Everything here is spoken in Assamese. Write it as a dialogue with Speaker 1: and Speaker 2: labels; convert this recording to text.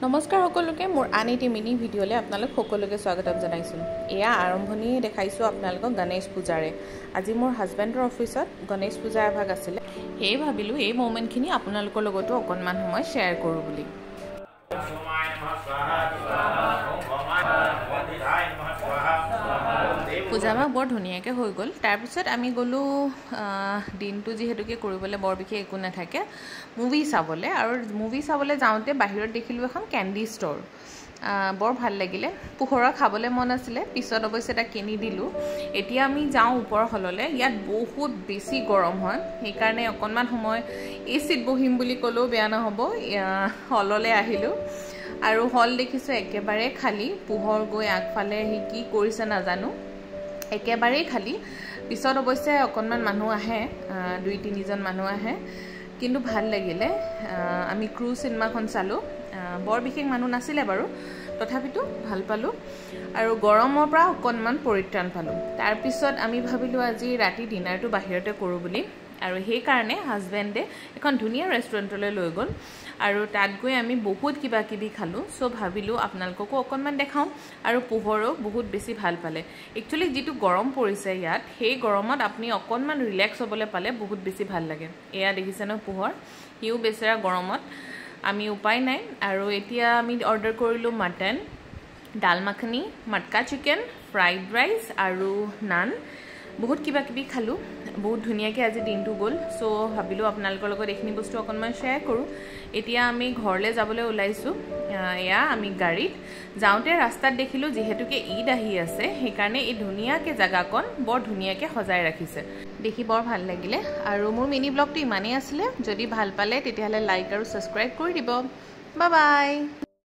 Speaker 1: নমস্কাৰ সকলোকে মোৰ আন এটি মিনি ভিডিঅ'লৈ আপোনালোক সকলোকে স্বাগতম জনাইছোঁ। এয়া আৰম্ভণি দেখাইছোঁ আপোনালোকক গণেশ পূজাৰে। আজি মোৰ হাজবেণ্ডৰ অফিচত গণেশ পূজা এভাগ আছিলে, সেয়ে ভাবিলোঁ এই মোমেণ্টখিনি আপোনালোকৰ লগতো অকণমান সময় শ্বেয়াৰ কৰোঁ বুলি। পূজাভাগ বৰ ধুনীয়াকৈ হৈ গ'ল। তাৰপিছত আমি গ'লোঁ দিনটো যিহেতুকে কৰিবলৈ বৰ বিশেষ একো নাথাকে মুভি চাবলৈ, আৰু মুভি চাবলৈ যাওঁতে বাহিৰত দেখিলোঁ এখন কেণ্ডি ষ্ট'ৰ। বৰ ভাল লাগিলে। পোহৰা খাবলৈ মন আছিলে, পিছত অৱশ্যে এটা কিনি দিলোঁ। এতিয়া আমি যাওঁ ওপৰৰ হললৈ। ইয়াত বহুত বেছি গৰম হয়, সেইকাৰণে অকণমান সময় এই চিট বহিম বুলি ক'লেও বেয়া নহ'ব, হললৈ আহিলোঁ। আৰু হল দেখিছোঁ একেবাৰে খালী। পোহৰ গৈ আগফালে সি কি কৰিছে নাজানো, একেবাৰেই খালী। পিছত অৱশ্যে অকণমান মানুহ আহে, 2-3জন মানুহ আহে, কিন্তু ভাল লাগিলে। আমি ক্ৰু চিনেমাখন চালোঁ, বৰ বিশেষ মানুহ নাছিলে বাৰু, তথাপিতো ভাল পালোঁ আৰু গৰমৰ পৰা অকণমান পৰিত্ৰাণ পালোঁ। তাৰপিছত আমি ভাবিলোঁ আজি ৰাতি ডিনাৰটো বাহিৰতে কৰোঁ বুলি, আৰু সেইকাৰণে হাজবেণ্ডে এখন ধুনীয়া ৰেষ্টুৰেণ্টলৈ লৈ গ'ল, আৰু তাত গৈ আমি বহুত কিবা কিবি খালোঁ। চ' ভাবিলোঁ আপোনালোককো অকণমান দেখাওঁ, আৰু পোহৰো বহুত বেছি ভাল পালে। একচুৱেলি যিটো গৰম পৰিছে ইয়াত, সেই গৰমত আপুনি অকণমান ৰিলেক্স হ'বলৈ পালে বহুত বেছি ভাল লাগে। এয়া দেখিছে ন পোহৰ, সিও বেচেৰা গৰমত, আমি উপায় নাই। আৰু এতিয়া আমি অৰ্ডাৰ কৰিলোঁ মাটন, ডাল মাখনি, মটকা চিকেন, ফ্ৰাইড ৰাইচ আৰু নান। বহুত কিবা কিবি খালোঁ, বহুত ধুনীয়াকৈ আজি দিনটো গ'ল। চ' ভাবিলোঁ আপোনালোকৰ লগত এইখিনি বস্তু অকণমান শ্বেয়াৰ কৰোঁ। এতিয়া আমি ঘৰলৈ যাবলৈ ওলাইছোঁ। এয়া আমি গাড়ীত যাওঁতে ৰাস্তাত দেখিলোঁ যিহেতুকে ঈদ আহি আছে, সেইকাৰণে এই ধুনীয়াকৈ জেগাকণ বৰ ধুনীয়াকৈ সজাই ৰাখিছে, দেখি বৰ ভাল লাগিলে। আৰু মোৰ মিনি ব্লগটো ইমানেই আছিলে। যদি ভাল পালে তেতিয়াহ'লে লাইক আৰু ছাবস্ক্ৰাইব কৰি দিব। Bye bye.